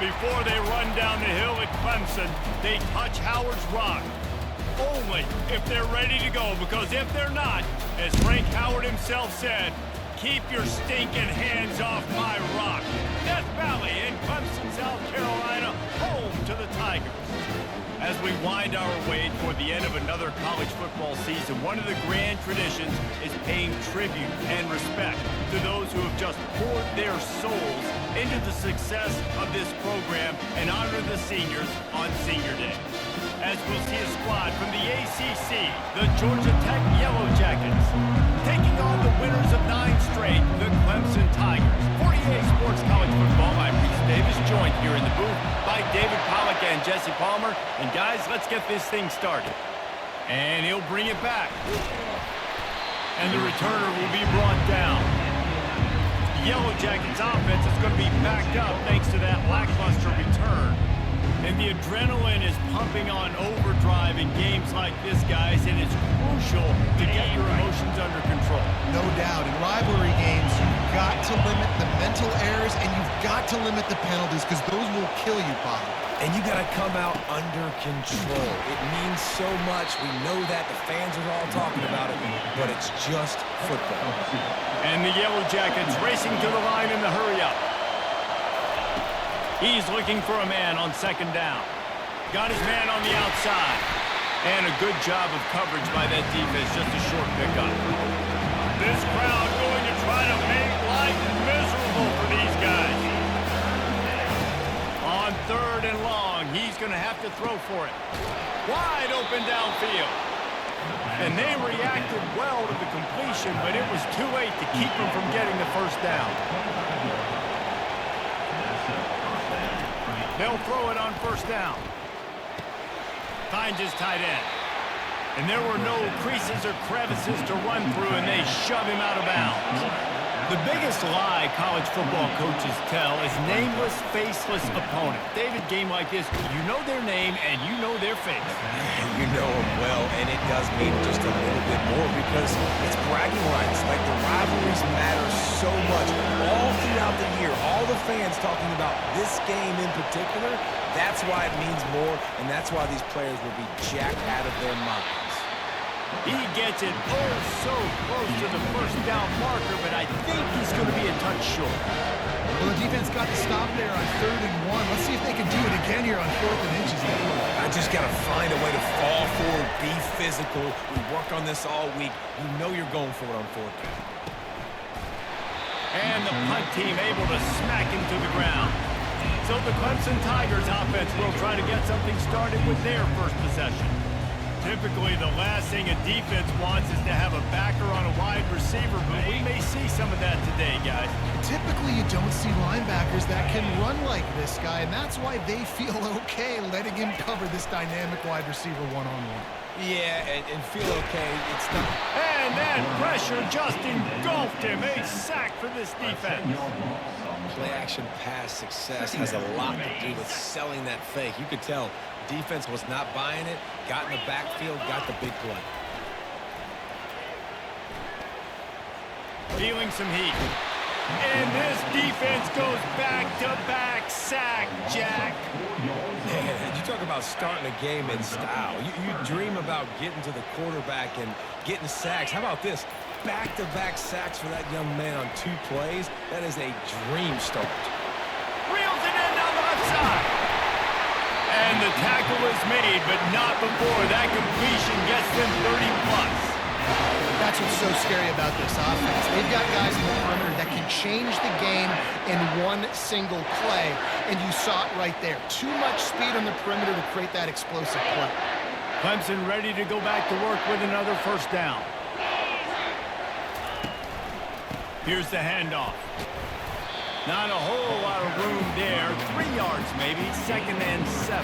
Before they run down the hill at Clemson, they touch Howard's rock. Only if they're ready to go, because if they're not, as Frank Howard himself said, keep your stinking hands off my rock. Death Valley in Clemson, South Carolina, home to the Tigers. As we wind our way toward the end of another college football season, one of the grand traditions is paying tribute and respect to those who have just poured their souls into the success of this program and honor the seniors on Senior Day. As we'll see a squad from the ACC, the Georgia Tech Yellow Jackets, taking on the winners of 9 straight, the Clemson Tigers. For EA Sports College Football, I'm Reese Davis, joined here in the booth by David Pollack and Jesse Palmer. And guys, let's get this thing started. And he'll bring it back. And the returner will be brought down. The Yellow Jackets offense is going to be backed up thanks to that lackluster return. And the adrenaline is pumping on overdrive in games like this, guys, and it's crucial to get your emotions under control. No doubt. In rivalry games, you've got to limit the mental errors, and you've got to limit the penalties, because those will kill you, Bob. And you got to come out under control. It means so much. We know that. The fans are all talking about it, but it's just football. And the Yellow Jackets racing to the line in the hurry-up. He's looking for a man on second down. Got his man on the outside. And a good job of coverage by that defense, just a short pickup. This crowd going to try to make life miserable for these guys. On 3rd and long, he's going to have to throw for it. Wide open downfield. And they reacted well to the completion, but it was too late to keep them from getting the first down. They'll throw it on 1st down. Finds his tight end. And there were no creases or crevices to run through, and they shove him out of bounds. The biggest lie college football coaches tell is nameless, faceless opponent. David, game like this, you know their name and you know their face. You know them well, and it does mean just a little bit more because it's bragging rights. Like, the rivalries matter so much. All throughout the year, all the fans talking about this game in particular, that's why it means more, and that's why these players will be jacked out of their minds. He gets it oh so close to the 1st down marker, but I think he's going to be a touch short. Well, the defense got to stop there on 3rd and 1. Let's see if they can do it again here on 4th and inches. I just got to find a way to fall forward, be physical. We work on this all week. You know you're going for it on 4th down. And the punt team able to smack him to the ground. So the Clemson Tigers offense will try to get something started with their first possession. Typically, the last thing a defense wants is to have a backer on a wide receiver, but we may see some of that today, guys. Typically, you don't see linebackers that can run like this guy, and that's why they feel okay letting him cover this dynamic wide receiver one-on-one. Yeah, and feel okay. It's not. And that pressure just engulfed him. A sack for this defense. Play-action pass success has a lot to do with selling that fake. You could tell defense was not buying it, got in the backfield, got the big play. Feeling some heat. And this defense goes back-to-back sack, Jack. Man, you talk about starting a game in style. You dream about getting to the quarterback and getting sacks. How about this? Back-to-back sacks for that young man on 2 plays. That is a dream start. Reels it in down the left side. And the tackle is made, but not before that completion gets them 30-plus. That's what's so scary about this offense. They've got guys in the perimeter that can change the game in one single play, and you saw it right there. Too much speed on the perimeter to create that explosive play. Clemson ready to go back to work with another 1st down. Here's the handoff. Not a whole lot of room there. 3 yards maybe, 2nd and 7.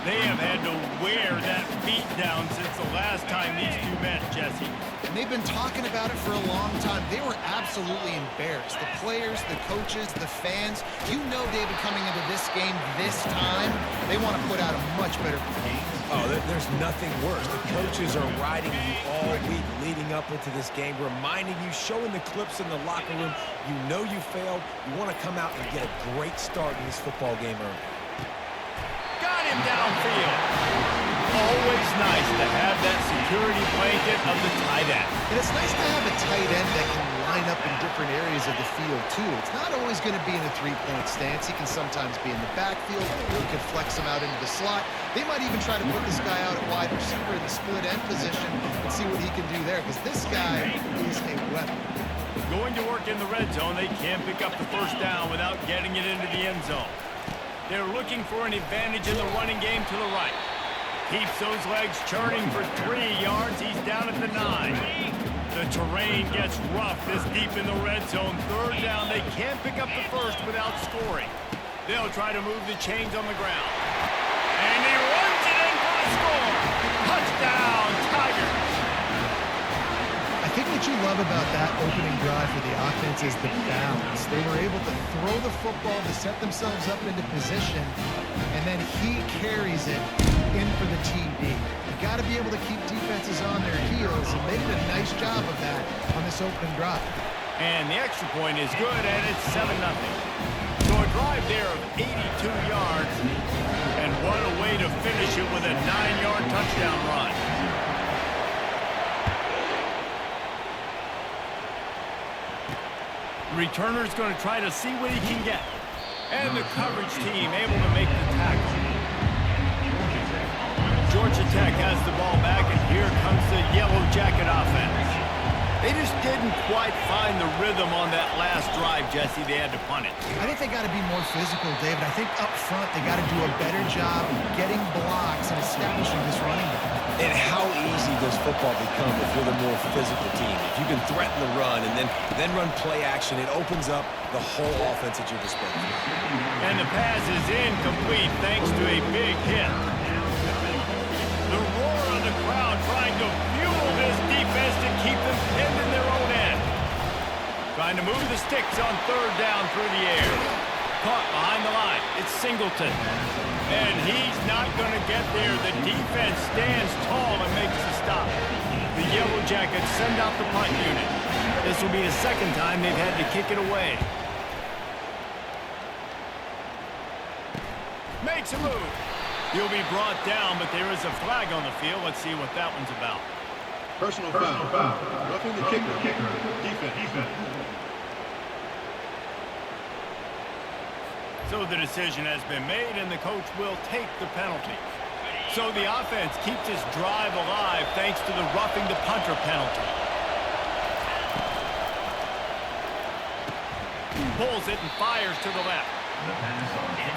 They have had to wear that beat down since the last time these two met, Jesse. And they've been talking about it for a long time. They were absolutely embarrassed. The players, the coaches, the fans. You know, David, coming into this game this time, they want to put out a much better performance. Oh, there's nothing worse. The coaches are riding you all week leading up into this game, reminding you, showing the clips in the locker room. You know you failed. You want to come out and get a great start in this football game early. Got him downfield. Always nice to have that security blanket of the tight end. And it's nice to have a tight end that can line up in different areas of the field, too. It's not always going to be in a three-point stance. He can sometimes be in the backfield. You could flex him out into the slot. They might even try to put this guy out at wide receiver in the split end position and see what he can do there, because this guy is a weapon. Going to work in the red zone, they can't pick up the first down without getting it into the end zone. They're looking for an advantage in the running game to the right. Keeps those legs churning for 3 yards. He's down at the 9. The terrain gets rough this deep in the red zone. Third down, they can't pick up the first without scoring. They'll try to move the chains on the ground. And he runs it in for a score. Touchdown, Tigers. I think what you love about that opening drive for the offense is the balance. They were able to throw the football to set themselves up into position, and then he carries it in for the TD. You've got to be able to keep defenses on their heels, and they did a nice job of that on this opening drive. And the extra point is good, and it's 7-0. So a drive there of 82 yards, and what a way to finish it with a 9-yard touchdown run. The returner's going to try to see what he can get. And the coverage team able to make the tackle. Georgia Tech has the ball back, and here comes the Yellow Jacket offense. They just didn't quite find the rhythm on that last drive, Jesse. They had to punt it. I think they got to be more physical, David. I think up front they got to do a better job getting blocks and establishing this running game. And how easy does football become if you're the more physical team? If you can threaten the run and then run play action, it opens up the whole offense at your disposal. And the pass is incomplete thanks to a big hit. The roar of the crowd trying to fuel this defense to keep them pinned in their own end. Trying to move the sticks on third down through the air. Caught behind the line. It's Singleton. And he's not going to get there. The defense stands tall and makes the stop. The Yellow Jackets send out the punt unit. This will be the second time they've had to kick it away. Makes a move. He'll be brought down, but there is a flag on the field. Let's see what that one's about. Personal foul. Roughing the kicker. Defense. So the decision has been made, and the coach will take the penalty. So the offense keeps this drive alive thanks to the roughing the punter penalty. Pulls it and fires to the left.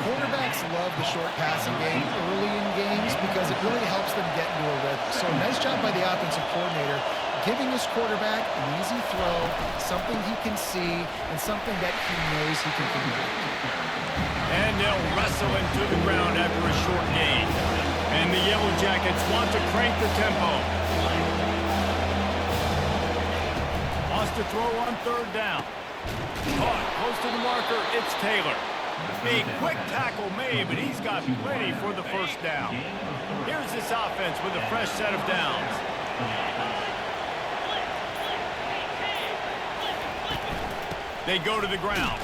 Quarterbacks love the short passing game early in games because it really helps them get into a rhythm. So nice job by the offensive coordinator giving his quarterback an easy throw, something he can see, and something that he knows he can complete. And they'll wrestle him to the ground after a short gain. And the Yellow Jackets want to crank the tempo. Wants to throw on third down. Caught close to the marker, it's Taylor. A quick tackle made, but he's got plenty for the first down. Here's this offense with a fresh set of downs. They go to the ground.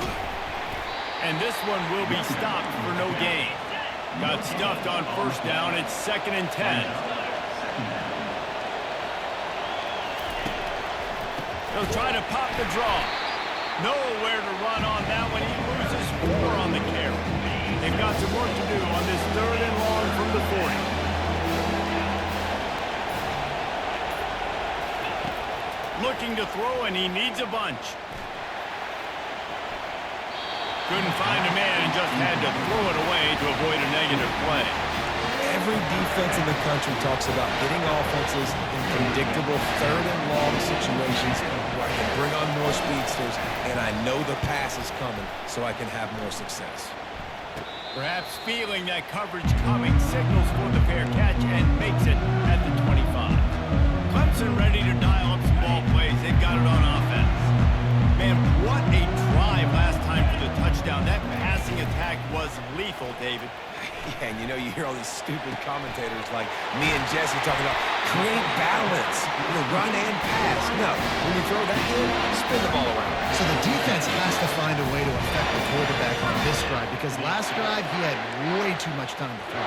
And this one will be stopped for no gain. Got stuffed on first down. It's 2nd and 10. They'll try to pop the draw. Nowhere to run on that one. He loses 4 on the carry. They've got some work to do on this 3rd and long from the 40. Looking to throw, and he needs a bunch. Couldn't find a man and just had to throw it away to avoid a negative play. Every defense in the country talks about getting offenses in predictable 3rd and long situations where I can bring on more speedsters, and I know the pass is coming so I can have more success. Perhaps feeling that coverage coming, signals for the fair catch and makes it at the 25. Clemson ready to dial up some ball plays. They've got it on offense. Man, what a drive last time for the touchdown. That passing attack was lethal, David. Yeah, and you hear all these stupid commentators like me and Jesse talking about create balance, run and pass. No, when you throw that in, spin the ball around. So the defense has to find a way to affect the quarterback on this drive because last drive he had way too much time to throw.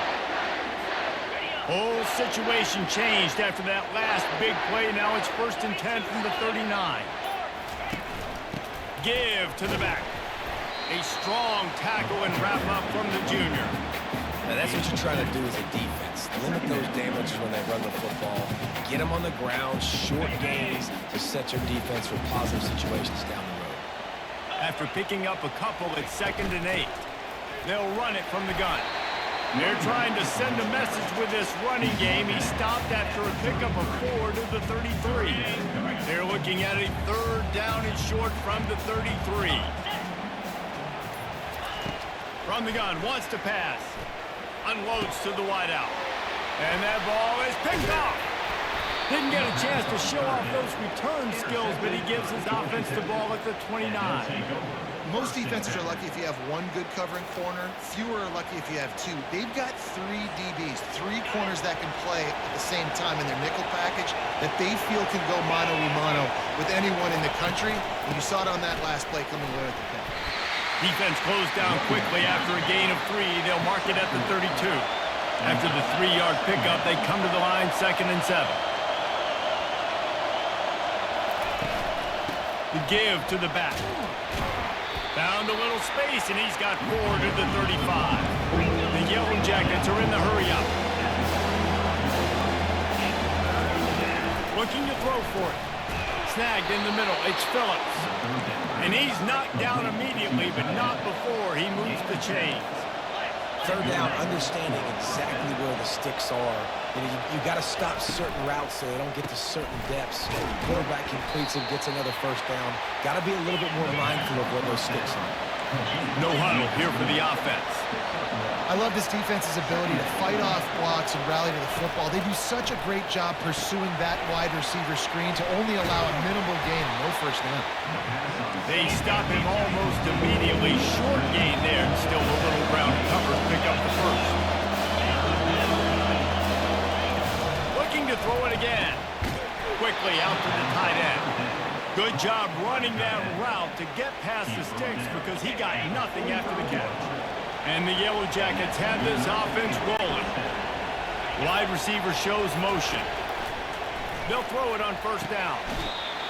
Whole situation changed after that last big play. Now it's 1st and 10 from the 39. Give to the back. A strong tackle and wrap up from the junior. Now that's what you're trying to do as a defense. Limit those damages when they run the football. Get them on the ground, short gains to set your defense for positive situations down the road. After picking up a couple, it's 2nd and 8. They'll run it from the gun. They're trying to send a message with this running game. He stopped after a pickup of 4 to the 33. They're looking at a 3rd down and short from the 33. From the gun, wants to pass. Unloads to the wideout. And that ball is picked off. Didn't get a chance to show off those return skills, but he gives his offense the ball at the 29. Most defenses are lucky if you have one good covering corner. Fewer are lucky if you have two. They've got 3 DBs, 3 corners that can play at the same time in their nickel package that they feel can go mano-a-mano with anyone in the country. And you saw it on that last play coming away with the pick. Defense closed down quickly after a gain of 3. They'll mark it at the 32. After the 3-yard pickup, they come to the line 2nd and 7. The give to the back. Found a little space, and he's got 4 to the 35. The Yellow Jackets are in the hurry-up. Looking to throw for it. Snagged in the middle. It's Phillips. And he's knocked down immediately, but not before he moves the chains. 3rd down, understanding exactly where the sticks are. You got to stop certain routes so they don't get to certain depths. Quarterback completes and gets another 1st down. Got to be a little bit more mindful of where those sticks are. No huddle here for the offense. I love this defense's ability to fight off blocks and rally to the football. They do such a great job pursuing that wide receiver screen to only allow a minimal gain, no 1st down. They stop him almost immediately. Short gain there, and still a little ground cover to pick up the 1st. Looking to throw it again. Quickly out to the tight end. Good job running that route to get past the sticks because he got nothing after the catch. And the Yellow Jackets have this offense rolling. Wide receiver shows motion. They'll throw it on 1st down.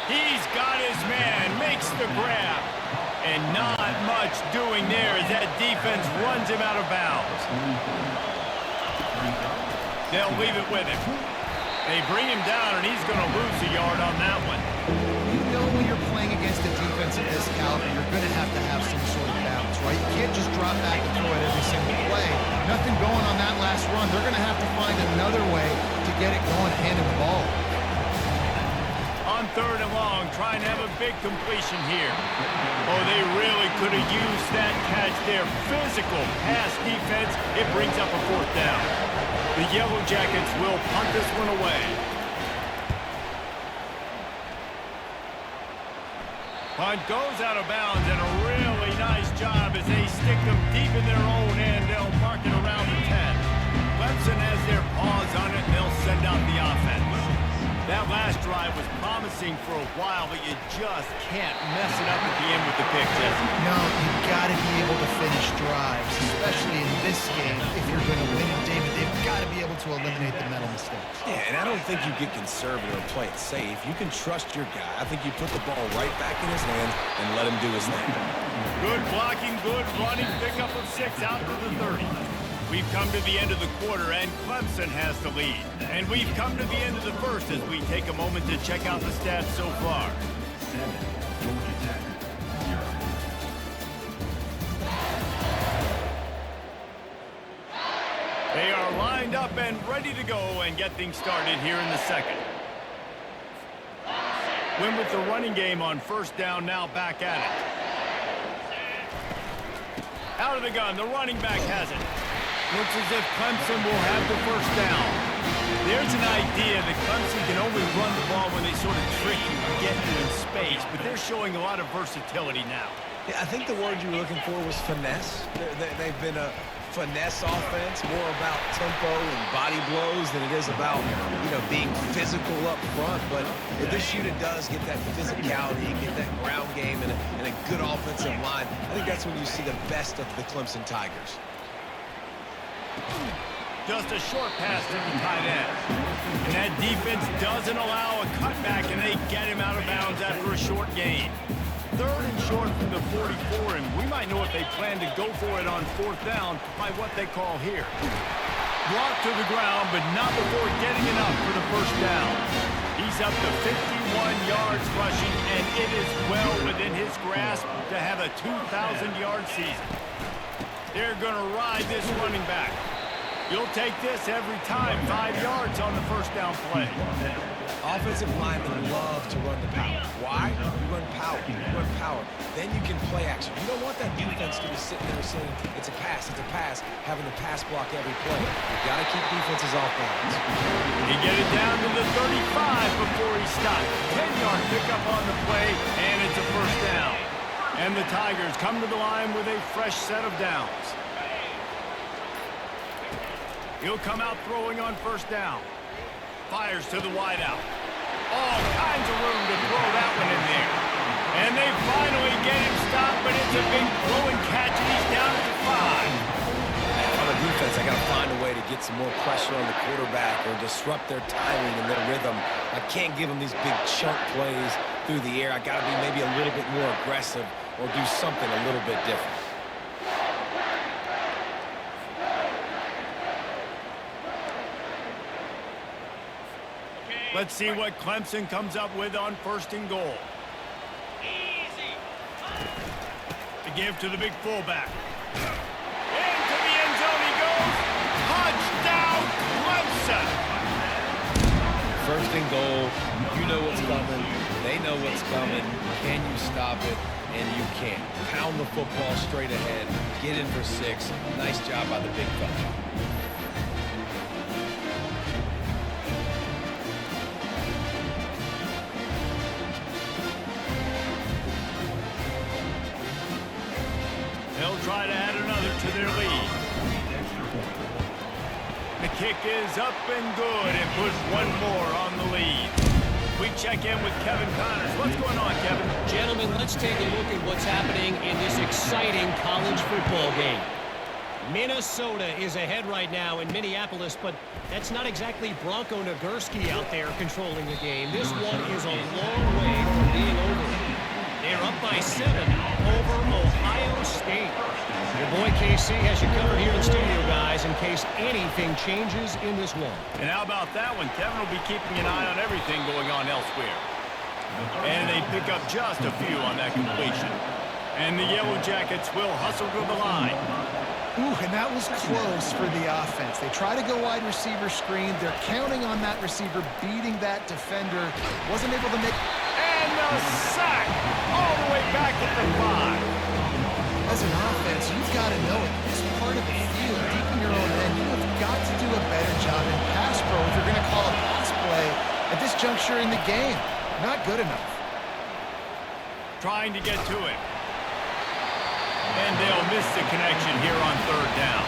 He's got his man, makes the grab. And not much doing there as that defense runs him out of bounds. They'll leave it with him. They bring him down, and he's going to lose a yard on that one. You know when you're playing against a defense of this caliber, you're going to have some sort of balance, right? You can't just drop back and throw it every single play. Nothing going on that last run. They're going to have to find another way to get it going, handing the ball. On 3rd and long, trying to have a big completion here. Oh, they really could have used that catch there. Physical pass defense. It brings up a 4th down. The Yellow Jackets will punt this one away. Punt goes out of bounds, and a really nice job as they stick them deep in their own end. They'll mark it around the 10. Clemson has their paws on it, and they'll send out the offense. That last drive was promising for a while, but you just can't mess it up at the end with the pick, Jesse. No, you've got to be able to finish drives, especially in this game. If you're going to win it, David, they've got to be able to eliminate the mental mistakes. Yeah, and I don't think you get conservative or play it safe. You can trust your guy. I think you put the ball right back in his hands and let him do his thing. Good blocking, good running, pickup of 6 out to the 30. We've come to the end of the quarter, and Clemson has the lead. And we've come to the end of the 1st as we take a moment to check out the stats so far. 7, Georgia Tech, 0. They are lined up and ready to go and get things started here in the 2nd. Win with the running game on 1st down, now back at it. Out of the gun, the running back has it. Looks as if Clemson will have the first down. There's an idea that Clemson can only run the ball when they sort of trick you and get you in space, but they're showing a lot of versatility now. Yeah, I think the word you were looking for was finesse. They've been a finesse offense, more about tempo and body blows than it is about, being physical up front. But if this unit does get that physicality, get that ground game and a good offensive line, I think that's when you see the best of the Clemson Tigers. Just a short pass to the tight end. And that defense doesn't allow a cutback, and they get him out of bounds after a short gain. 3rd and short from the 44, and we might know if they plan to go for it on 4th down by what they call here. Blocked to the ground, but not before getting enough for the first down. He's up to 51 yards rushing, and it is well within his grasp to have a 2,000-yard season. They're going to ride this running back. You'll take this every time. 5 yards on the first down play. Offensive linemen love to run the power. Why? You run power. You run power. Then you can play action. You don't want that defense to be sitting there saying, it's a pass, having to pass block every play. You've got to keep defenses off balance. He get it down to the 35 before he stopped. 10-yard pickup on the play, and it's a first down. And the Tigers come to the line with a fresh set of downs. He'll come out throwing on first down. Fires to the wideout. All kinds of room to throw that one in there. And they finally get him stopped, but it's a big throw and catch, and he's down at the 5. On the defense, I got to find a way to get some more pressure on the quarterback or disrupt their timing and their rhythm. I can't give them these big chunk plays through the air. I got to be maybe a little bit more aggressive or do something a little bit different. Let's see what Clemson comes up with on 1st and goal. To give to the big fullback. Into the end zone he goes. Touchdown, Clemson! 1st and goal. You know what's coming. They know what's coming. Can you stop it? And you can't. Pound the football straight ahead. Get in for 6. Nice job by the big fella. They'll try to add another to their lead. The kick is up and good and puts one more on the lead. We check in with Kevin Connors. What's going on, Kevin? Gentlemen, let's take a look at what's happening in this exciting college football game. Minnesota is ahead right now in Minneapolis, but that's not exactly Bronco Nagurski out there controlling the game. This one is a long way from being over. They're up by 7 over Ohio State. Your boy KC has you covered here in studio, guys, in case anything changes in this one. And how about that one? Kevin will be keeping an eye on everything going on elsewhere. And they pick up just a few on that completion. And the Yellow Jackets will hustle to the line. Ooh, and that was close for the offense. They try to go wide receiver screen. They're counting on that receiver beating that defender. Wasn't able to make... And the sack all the way back at the 5. As an offense, you've got to know it. This part of the field, deep in your own end, you have got to do a better job in pass pro if you're going to call a pass play at this juncture in the game. Not good enough. Trying to get to it. And they'll miss the connection here on 3rd down.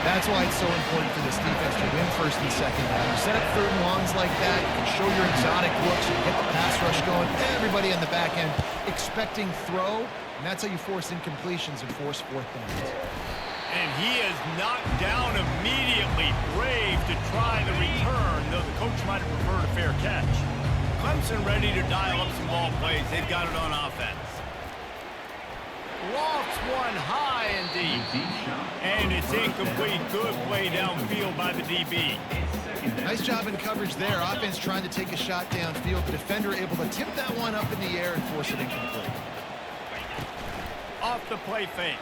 That's why it's so important for this defense to win 1st and 2nd down. You set up 3rd and longs like that, you can show your exotic looks, you can get the pass rush going, everybody on the back end expecting throw, and that's how you force incompletions and force 4th downs. And he is knocked down immediately. Brave to try the return, though the coach might have preferred a fair catch. Clemson ready to dial up some ball plays. They've got it on offense. Lofts one high and deep. And it's incomplete. Good play downfield by the DB. Nice job in coverage there. Offense trying to take a shot downfield. The defender able to tip that one up in the air and force it incomplete. Off the play fake.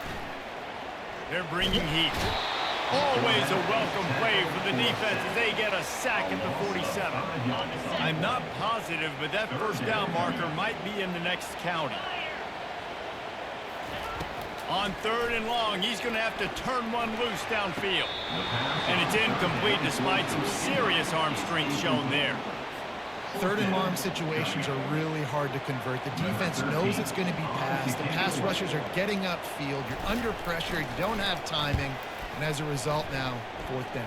They're bringing heat. Always a welcome play for the defense as they get a sack at the 47. I'm not positive, but that 1st down marker might be in the next county. On 3rd and long, he's going to have to turn one loose downfield. And it's incomplete despite some serious arm strength shown there. 3rd and long situations are really hard to convert. The defense knows it's going to be passed. The pass rushers are getting upfield. You're under pressure. You don't have timing. And as a result now, 4th down.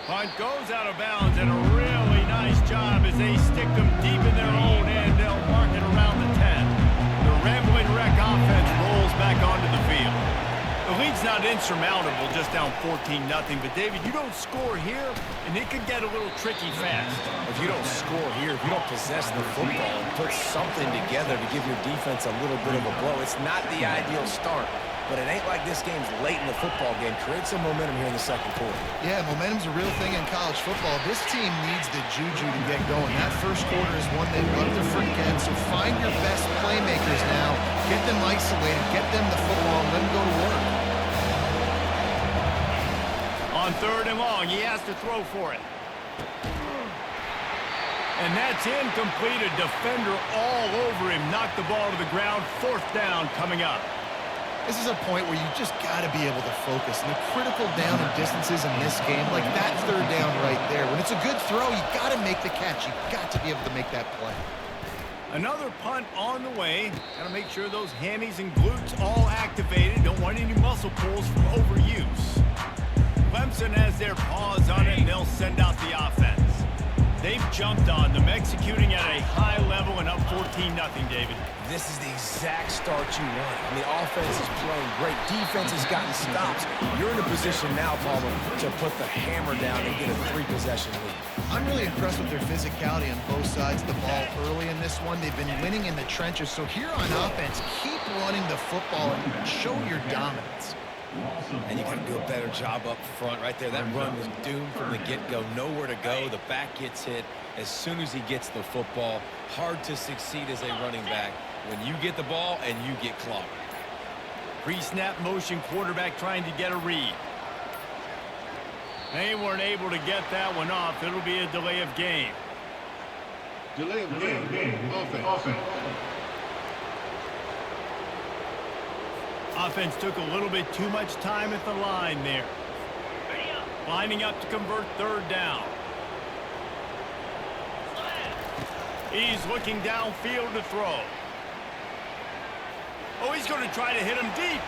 Punt goes out of bounds, and a really nice job as they stick them deep in their own end. They'll mark it around the 10. The Rambling Wreck offense rolls back onto the field. The lead's not insurmountable, just down 14-0. But, David, you don't score here, and it could get a little tricky fast. If you don't score here, if you don't possess the football and put something together to give your defense a little bit of a blow, it's not the ideal start. But it ain't like this game's late in the football game. Create some momentum here in the 2nd quarter. Yeah, momentum's a real thing in college football. This team needs the juju to get going. That 1st quarter is one they love to forget. So find your best playmakers now. Get them isolated. Get them the football and let them go to work. On 3rd and long, he has to throw for it. And that's incomplete. A defender all over him. Knocked the ball to the ground. 4th down coming up. This is a point where you just got to be able to focus. And the critical down and distances in this game, like that 3rd down right there, when it's a good throw, you got to make the catch. You got to be able to make that play. Another punt on the way. Got to make sure those hammies and glutes all activated. Don't want any muscle pulls from overuse. Clemson has their paws on it, and they'll send out the offense. They've jumped on them, executing at a high level and up 14-0, David. This is the exact start you want. And the offense is playing great. Defense has gotten stops. You're in a position now, Palmer, to put the hammer down and get a 3-possession lead. I'm really impressed with their physicality on both sides of the ball early in this one. They've been winning in the trenches. So here on offense, keep running the football and show your dominance. And you got to do a better job up front right there. That run was doomed from the get-go. Nowhere to go. The back gets hit as soon as he gets the football. Hard to succeed as a running back when you get the ball and you get clogged. Pre-snap motion quarterback trying to get a read. They weren't able to get that one off. It'll be a delay of game. Delay of game. Offense. Offense took a little bit too much time at the line there. Lining up to convert 3rd down. He's looking downfield to throw. Oh, he's going to try to hit him deep.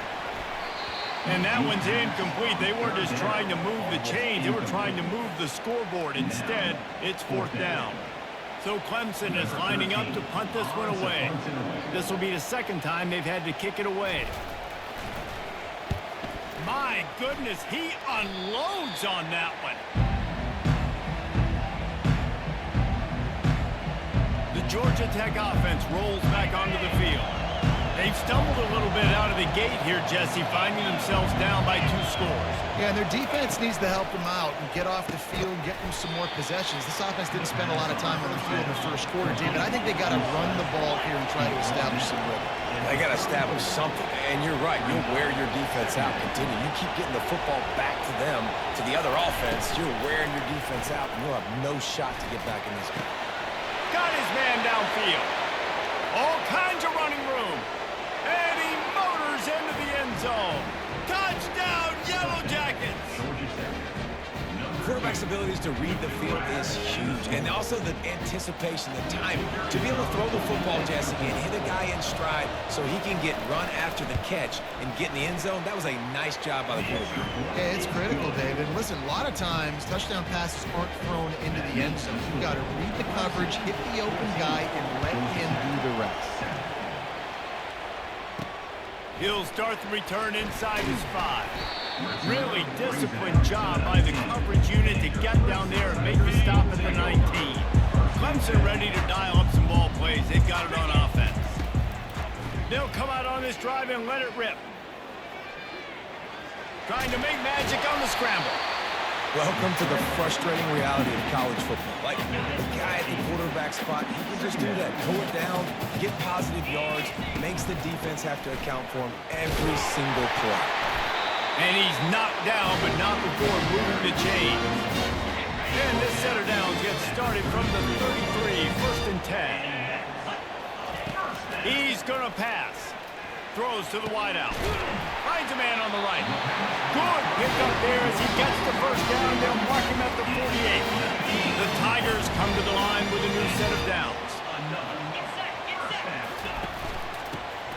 And that one's incomplete. They weren't just trying to move the chains. They were trying to move the scoreboard. Instead, it's 4th down. So Clemson is lining up to punt this one away. This will be the 2nd time they've had to kick it away. My goodness, he unloads on that one. The Georgia Tech offense rolls back onto the field. They've stumbled a little bit out of the gate here, Jesse, finding themselves down by 2 scores. Yeah, and their defense needs to help them out and get off the field and get them some more possessions. This offense didn't spend a lot of time on the field in the 1st quarter, David. I think they got to run the ball here and try to establish some rhythm. They got to establish something. And you're right. You'll wear your defense out. Continue. You keep getting the football back to them, to the other offense. You're wearing your defense out, and you'll have no shot to get back in this game. Got his man downfield. All kinds of running room. And he motors into the end zone. Touchdown, Yellow Jackets. Quarterback's abilities to read the field is huge. And also the anticipation, the timing. To be able to throw the football, Jesse, and hit a guy in stride so he can get run after the catch and get in the end zone, that was a nice job by the quarterback. Yeah, it's critical, David. Listen, a lot of times, touchdown passes aren't thrown into the end zone. You've got to read the coverage, hit the open guy, and let him do the rest. He'll start the return inside his 5. Really disciplined job by the coverage unit to get down there and make the stop at the 19. Clemson ready to dial up some ball plays. They've got it on offense. They'll come out on this drive and let it rip. Trying to make magic on the scramble. Welcome to the frustrating reality of college football. Like, the guy at the quarterback spot, he can just do that. Pull it down, get positive yards, makes the defense have to account for him every single play. And he's knocked down, but not before moving the chain. And this set of downs gets started from the 33, 1st and 10. He's going to pass. throws to the wideout. Finds a man on the right. Good pick up there as he gets the first down. They'll mark him at the 48. The Tigers come to the line with a new set of downs.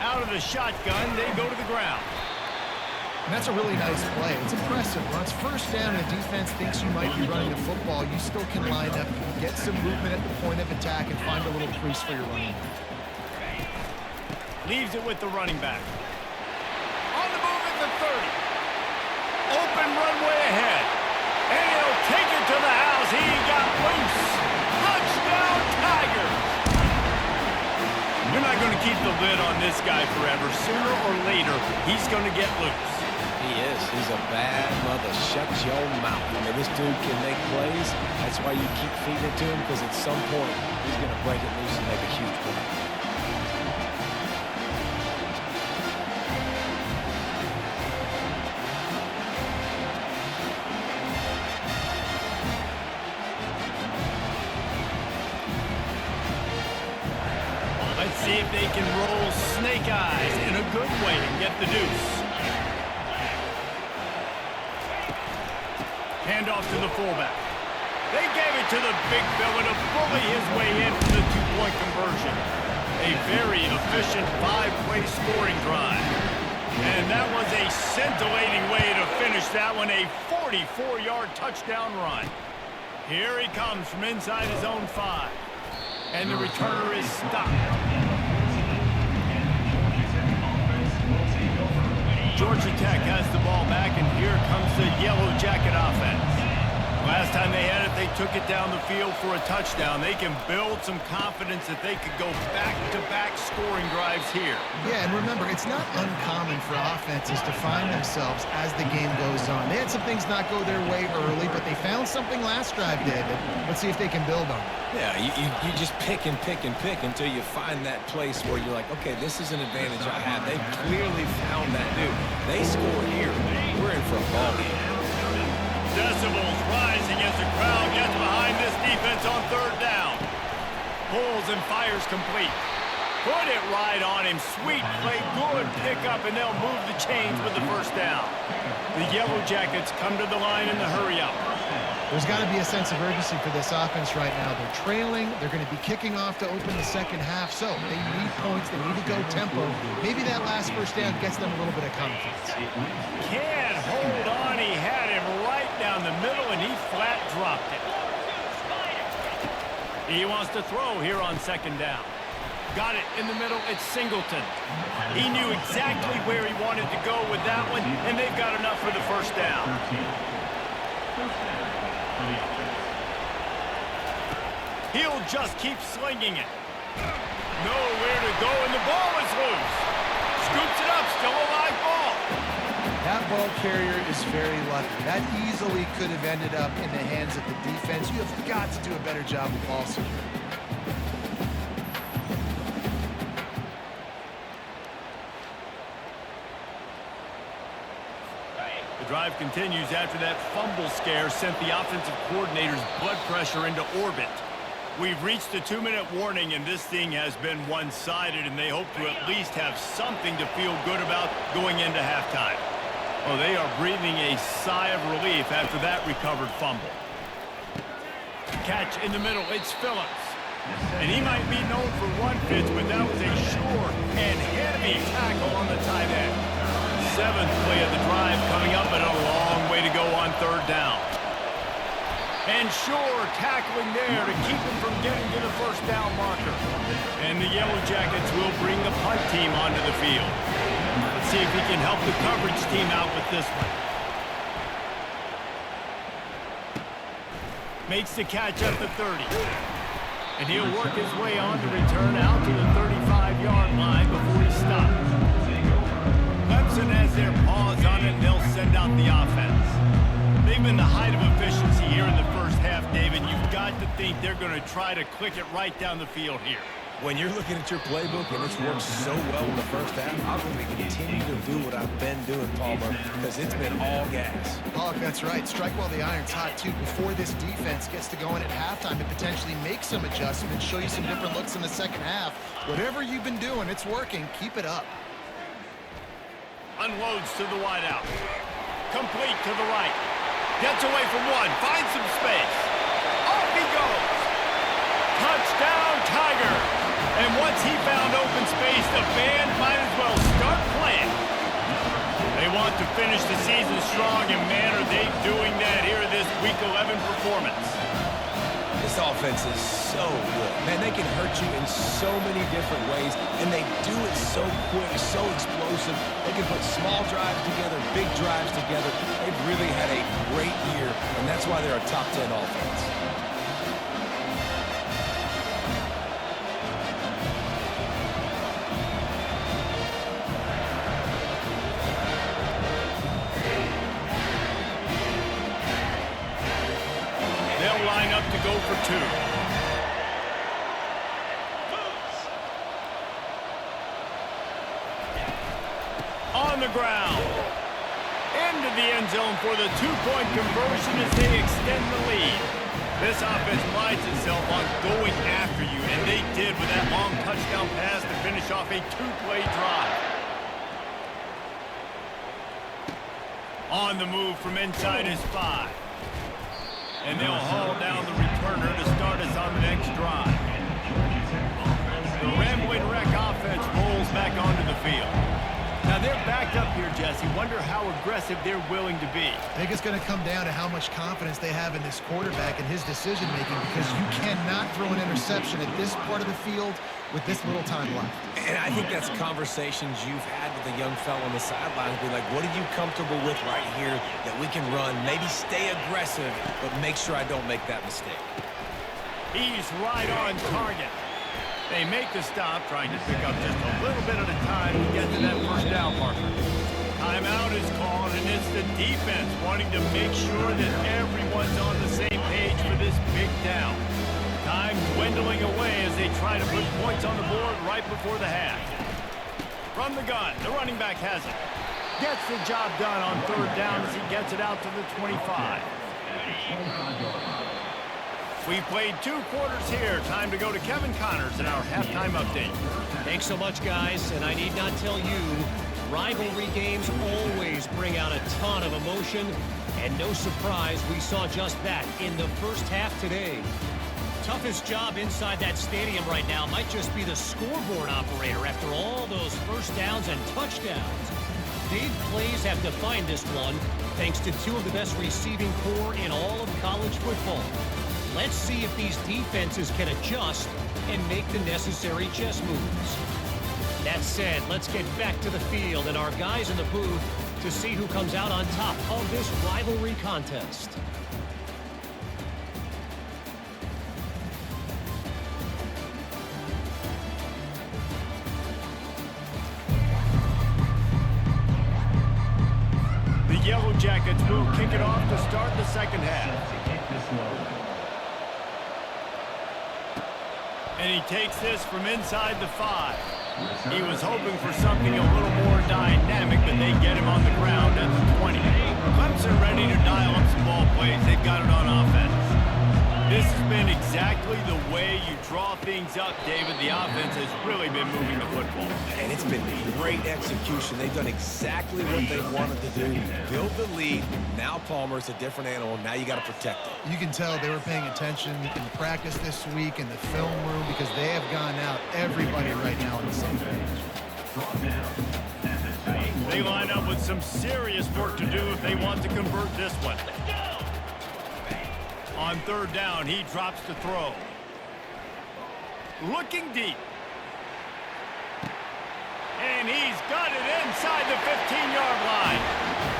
Out of the shotgun, they go to the ground. And that's a really nice play. It's impressive. When it's first down and the defense thinks you might be running the football, you still can line up, you can get some movement at the point of attack and find a little crease for your running back. Leaves it with the running back. On the move at the 30. Open runway ahead. And he'll take it to the house. He got loose. Touchdown, Tigers. You're not going to keep the lid on this guy forever. Sooner or later, he's going to get loose. He is. He's a bad mother. Shut your mouth. I mean, this dude can make plays. That's why you keep feeding it to him, because at some point, he's going to break it loose and make a huge play. Let's see if they can roll snake eyes in a good way and get the deuce. Hand off to the fullback. They gave it to the big fella to bully his way in for the two-point conversion. A very efficient 5-play scoring drive. And that was a scintillating way to finish that one, a 44-yard touchdown run. Here he comes from inside his own 5. And the returner is stopped. Georgia Tech has the ball back, and here comes the Yellow Jacket offense. Last time they had it, they took it down the field for a touchdown. They can build some confidence that they could go back-to-back scoring drives here. Yeah, and remember, it's not uncommon for offenses to find themselves as the game goes on. They had some things not go their way early, but they found something last drive, David. Let's see if they can build on it. Yeah, you just pick and pick and pick until you find that place where you're like, okay, this is an advantage I have. They clearly found that dude. They score here. We're in for a ball game. Decibels rising as the crowd gets behind this defense on third down. Pulls and fires complete. Put it right on him. Sweet play, good pickup, and they'll move the chains with the first down. The Yellow Jackets come to the line in the hurry-up. There's got to be a sense of urgency for this offense right now. They're trailing. They're going to be kicking off to open the second half, so they need points. They need to go tempo. Maybe that last first down gets them a little bit of confidence. Can't hold on. He had him right down the middle, and he flat dropped it. He wants to throw here on second down. Got it in the middle. It's Singleton. He knew exactly where he wanted to go with that one, and they've got enough for the first down. He'll just keep slinging it. Nowhere to go, and the ball is loose. Scoops it up, still a live ball. That ball carrier is very lucky. That easily could have ended up in the hands of the defense. You have got to do a better job with ball security. The drive continues after that fumble scare sent the offensive coordinator's blood pressure into orbit. We've reached the 2-minute warning, and this thing has been one-sided, and they hope to at least have something to feel good about going into halftime. Oh, they are breathing a sigh of relief after that recovered fumble. Catch in the middle, it's Phillips. And he might be known for run fits, but that was a sure and heavy tackle on the tight end. 7th play of the drive coming up, but a long way to go on third down. And Shore tackling there to keep him from getting to the first down marker. And the Yellow Jackets will bring the punt team onto the field. Let's see if he can help the coverage team out with this one. Makes the catch at the 30. And he'll work his way on to return out to the 35-yard line before he stops. Clemson has their paws on it, and they'll send out the offense. They've been the height of efficiency here in the first half, David. You've got to think they're going to try to click it right down the field here. When you're looking at your playbook and it's worked so well in the first half, I'm going to continue to do what I've been doing, Palmer, because it's been all gas. Oh, that's right. Strike while the iron's hot, too, before this defense gets to going at halftime and potentially make some adjustments, show you some different looks in the second half. Whatever you've been doing, it's working. Keep it up. Unloads to the wideout. Complete to the right. Gets away from one. Finds some space. Off he goes. Touchdown, Tiger. And once he found open space, the band might as well start playing. They want to finish the season strong, and man, are they doing that here in this Week 11 performance. This offense is so good. Man, they can hurt you in so many different ways, and they do it so quick, so explosive. They can put small drives together, big drives together. They've really had a great year, and that's why they're a top 10 offense. They'll line up to go for two. On the ground. Into the end zone for the two-point conversion as they extend the lead. This offense prides itself on going after you, and they did with that long touchdown pass to finish off a two-play drive. On the move from inside his 5. And they'll haul down the returner to start us on the next drive. The Rambling Wreck offense rolls back onto the field. Now they're backed up here, Jesse. Wonder how aggressive they're willing to be. I think it's going to come down to how much confidence they have in this quarterback and his decision-making, because you cannot throw an interception at this part of the field with this little time left. And I think that's conversations you've had with a young fellow on the sidelines. Be like, what are you comfortable with right here that we can run? Maybe stay aggressive, but make sure I don't make that mistake. He's right on target. They make the stop, trying to pick up just a little bit at a time to get to that first down marker. Timeout is called, and it's the defense wanting to make sure that everyone's on the same page for this big down. Time dwindling away as they try to put points on the board right before the half. From the gun, the running back has it. Gets the job done on third down as he gets it out to the 25. We've played 2 quarters here. Time to go to Kevin Connors in our halftime update. Thanks so much, guys. And I need not tell you, rivalry games always bring out a ton of emotion. And no surprise, we saw just that in the first half today. Toughest job inside that stadium right now might just be the scoreboard operator after all those first downs and touchdowns. Big plays have defined this one, thanks to 2 of the best receiving core in all of college football. Let's see if these defenses can adjust and make the necessary chess moves. That said, let's get back to the field and our guys in the booth to see who comes out on top of this rivalry contest. The Yellow Jackets will kick it off to start the second half. And he takes this from inside the 5. He was hoping for something a little more dynamic, but they get him on the ground at the 20. Clemson ready to dial up some ball plays. They've got it on offense. This has been exactly the way you draw things up, David. The offense has really been moving the football. And it's been great execution. They've done exactly what they wanted to do. Build the lead. Now Palmer's a different animal. Now you got to protect it. You can tell they were paying attention in practice this week in the film room, because they have gone out everybody right now on the same page. They line up with some serious work to do if they want to convert this one. On third down, he drops to throw. Looking deep. And he's got it inside the 15-yard line.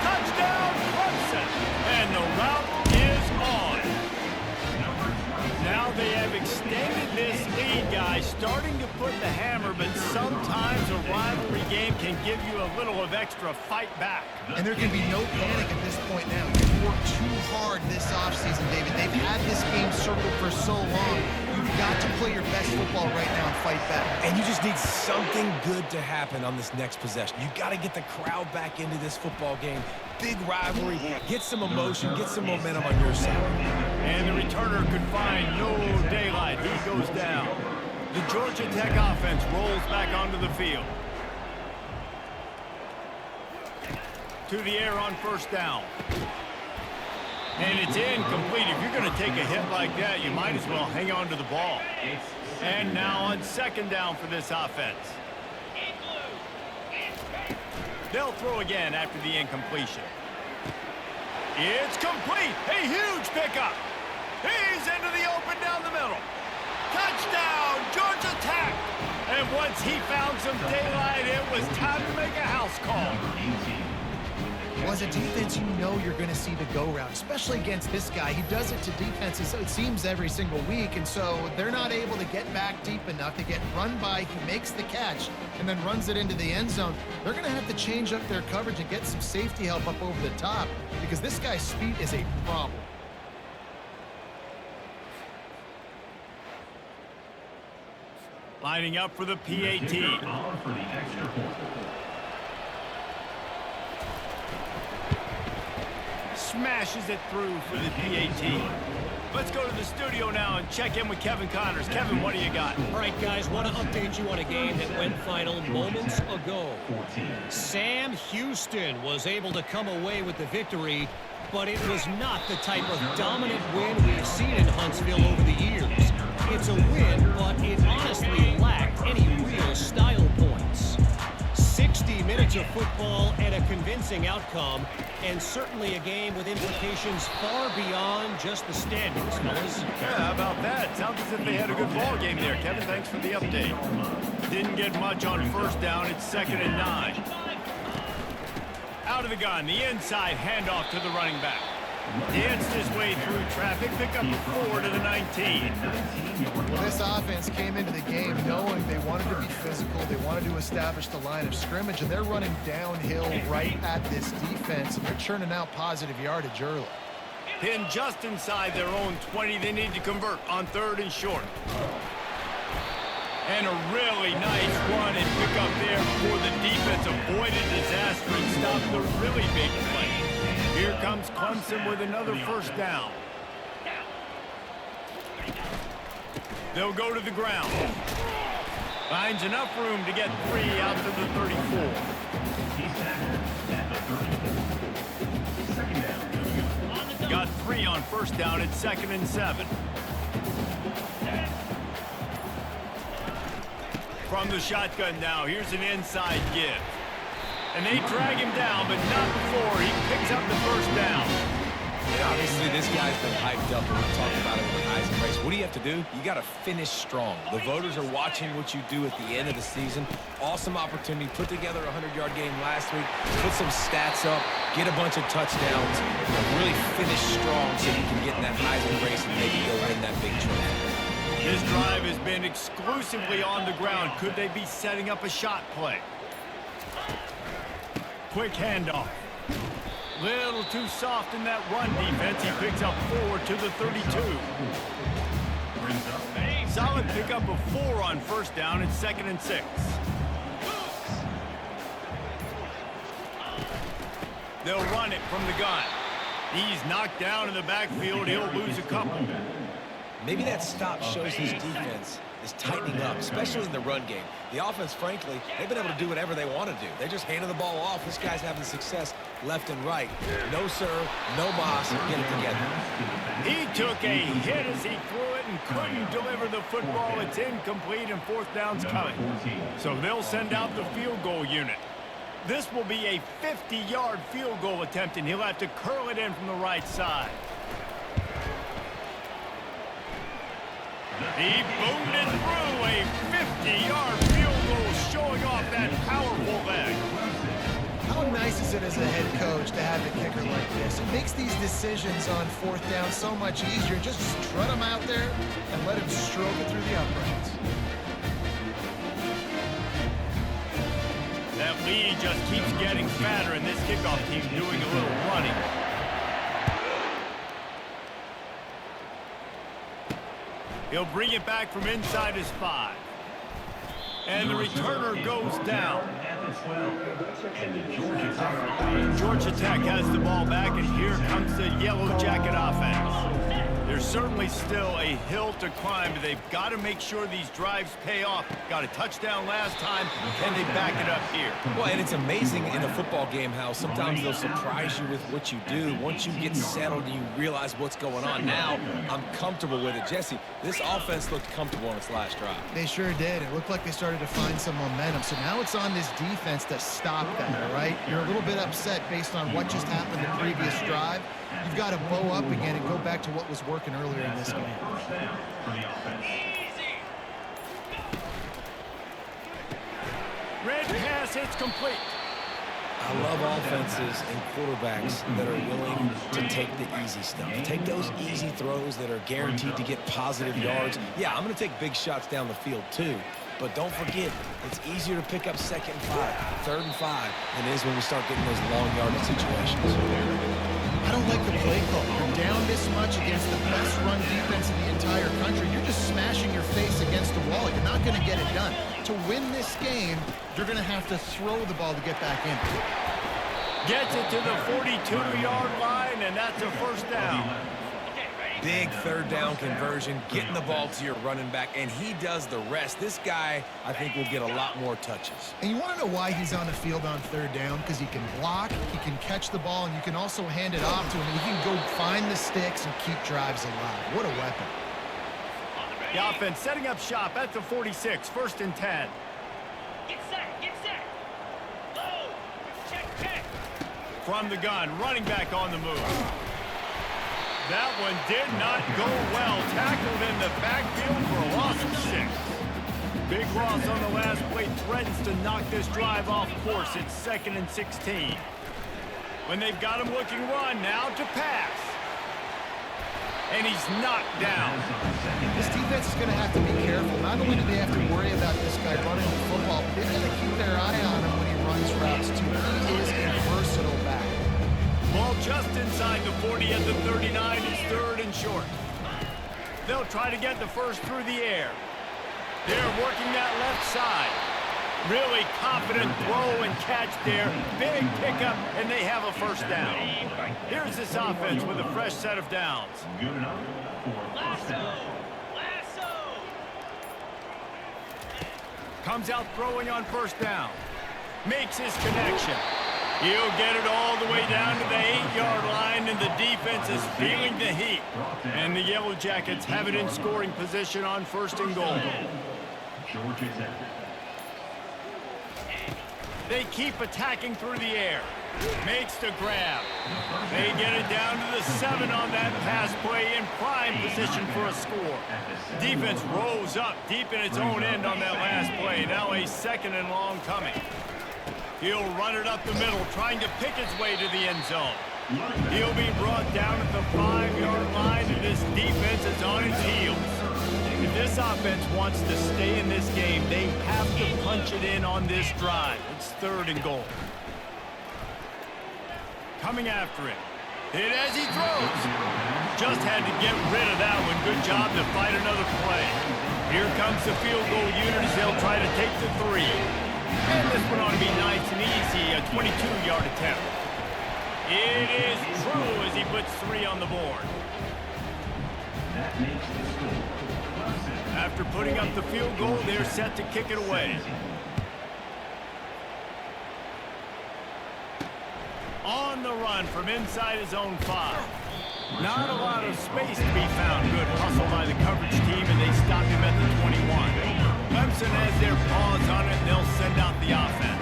Touchdown, Clemson. And the route is on. Now they have extended this lead, guys, starting to put the hammer, but sometimes a rivalry game can give you a little of extra fight back. And there can be no panic at this point now. You've worked too hard this offseason, David. They've had this game circled for so long. You've got to play your best football right now and fight back. And you just need something good to happen on this next possession. You got to get the crowd back into this football game. Big rivalry. Get some emotion. Get some momentum on your side. And the returner could find no daylight. He goes down. The Georgia Tech offense rolls back onto the field. to the air on first down. And it's incomplete. If you're going to take a hit like that, you might as well hang on to the ball. And now on second down for this offense. They'll throw again after the incompletion. It's complete. A huge pickup. He's into the open down the middle. Touchdown, Georgia Tech. And once he found some daylight, it was time to make a house call. Well, as a defense, you know you're going to see the go-round, especially against this guy. He does it to defenses, it seems, every single week, and so they're not able to get back deep enough to get run by. He makes the catch and then runs it into the end zone. They're going to have to change up their coverage and get some safety help up over the top because this guy's speed is a problem. Lining up for the PAT. Smashes it through for the PAT. Let's go to the studio now and check in with Kevin Connors. Kevin, what do you got? All right, guys, want to update you on a game that went final moments ago. Sam Houston was able to come away with the victory, but it was not the type of dominant win we've seen in Huntsville over the years. It's a win, but it honestly lacked any real style points. 60 minutes of football and a convincing outcome, and certainly a game with implications far beyond just the standings, fellas. Yeah, how about that? Sounds as if they had a good ball game there. Kevin, thanks for the update. Didn't get much on first down. It's 2nd and 9. Out of the gun, the inside handoff to the running back. Danced his way through traffic, pick up the 4 to the 19. Well, this offense came into the game knowing they wanted to be physical, they wanted to establish the line of scrimmage, and they're running downhill right at this defense, and they're churning out positive yardage early. Pinned just inside their own 20, they need to convert on 3rd and short. And a really nice run and pick up there before the defense avoided disaster and stopped the really big play. Here comes Clemson with another first down. They'll go to the ground. Finds enough room to get 3 out to the 34. Got 3 on first down. It's 2nd and 7. From the shotgun now, here's an inside give. And they drag him down, but not before he picks up the first down. And obviously, this guy's been hyped up, and we've talked about it with the Heisman race. What do you have to do? You got to finish strong. The voters are watching what you do at the end of the season. Awesome opportunity. Put together a 100-yard game last week. Put some stats up. Get a bunch of touchdowns. Really finish strong so you can get in that Heisman race and maybe go win that big trophy. This drive has been exclusively on the ground. Could they be setting up a shot play? Quick handoff. Little too soft in that run defense. He picks up 4 to the 32. Solid pickup of 4 on first down. It's 2nd and 6. They'll run it from the gun. He's knocked down in the backfield. He'll lose a couple. Maybe that stop shows his defense is tightening up, especially in the run game. The offense, frankly, they've been able to do whatever they want to do. They just handed the ball off. This guy's having success left and right. No sir, no boss, get it together. He took a hit as he threw it and couldn't deliver the football. It's incomplete and 4th down's coming. So they'll send out the field goal unit. This will be a 50-yard field goal attempt, and he'll have to curl it in from the right side. He boomed it through a 50-yard field goal, showing off that powerful leg. How nice is it as a head coach to have a kicker like this? It makes these decisions on 4th down so much easier. Just strut him out there and let him stroke it through the uprights. That lead just keeps getting fatter, and this kickoff team doing a little running. He'll bring it back from inside his 5. And the returner goes down. Georgia Tech has the ball back, and here comes the Yellow Jacket offense. They're There's certainly still a hill to climb, but they've got to make sure these drives pay off. Got a touchdown last time. Can they back it up here? Well, and it's amazing in a football game how sometimes they'll surprise you with what you do. Once you get settled and you realize what's going on, now I'm comfortable with it. Jesse, this offense looked comfortable on its last drive. They sure did. It looked like they started to find some momentum. So now it's on this defense to stop that, all right? You're a little bit upset based on what just happened the previous drive. You've got to bow up again and go back to what was working earlier in this game. Red pass, it's complete. I love offenses and quarterbacks that are willing to take the easy stuff. Take those easy throws that are guaranteed to get positive yards. Yeah, I'm going to take big shots down the field too. But don't forget, it's easier to pick up 2nd and 5, 3rd and 5 than it is when we start getting those long yardage situations. I don't like the play call. You're down this much against the best run defense in the entire country. You're just smashing your face against the wall. You're not going to get it done. To win this game, you're going to have to throw the ball to get back in. Gets it to the 42-yard line, and that's a first down. Big 3rd down conversion, getting the ball to your running back, and he does the rest. This guy, I think, will get a lot more touches. And you want to know why he's on the field on 3rd down? Because he can block, he can catch the ball, and you can also hand it off to him. And he can go find the sticks and keep drives alive. What a weapon. The offense setting up shop at the 46, 1st and 10. Get set. Low. Check. From the gun, running back on the move. That one did not go well. Tackled in the backfield for a loss of 6. Big loss on the last play, threatens to knock this drive off course. It's 2nd and 16. When they've got him looking run, now to pass. And he's knocked down. This defense is going to have to be careful. Not only do they have to worry about this guy running the football, but they've got to keep their eye on him when he runs routes too. He is a versatile back. Ball just inside the 40 at the 39 is 3rd and short. They'll try to get the first through the air. They're working that left side. Really confident throw and catch there. Big pickup, and they have a first down. Here's this offense with a fresh set of downs. Lasso. Comes out throwing on 1st down. Makes his connection. He'll get it all the way down to the 8-yard line, and the defense is feeling the heat. And the Yellow Jackets have it in scoring position on 1st and goal. They keep attacking through the air. Makes the grab. They get it down to the 7 on that pass play, in prime position for a score. Defense rose up deep in its own end on that last play. Now a 2nd and long coming. He'll run it up the middle, trying to pick his way to the end zone. He'll be brought down at the 5-yard line, and this defense is on its heels. If this offense wants to stay in this game, they have to punch it in on this drive. It's 3rd and goal. Coming after it. Hit as he throws. Just had to get rid of that one. Good job to fight another play. Here comes the field goal unit as they'll try to take the 3. And this one ought to be nice and easy, a 22-yard attempt. It is true as he puts 3 on the board. After putting up the field goal, they're set to kick it away. On the run from inside his own 5. Not a lot of space to be found. Good hustle by the coverage team, and they stop him at the 21. Clemson has their paws on it, and they'll send out the offense.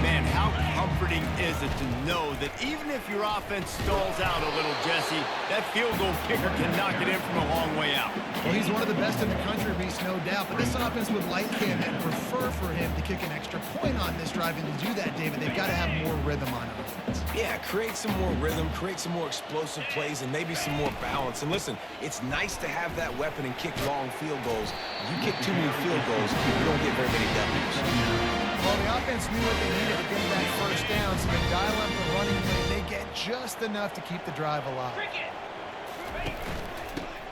Man, how comforting is it to know that even if your offense stalls out a little, Jesse, that field goal kicker can knock it in from a long way out. Well, he's one of the best in the country, Reese, no doubt. But this offense would like him and prefer for him to kick an extra point on this drive. And to do that, David, they've got to have more rhythm on offense. Yeah, create some more rhythm, create some more explosive plays, and maybe some more balance. And listen, it's nice to have that weapon and kick long field goals. You kick too many field goals, you don't get very many W's. Well, the offense knew what they needed to get that first down, so they dial up the running game. They get just enough to keep the drive alive.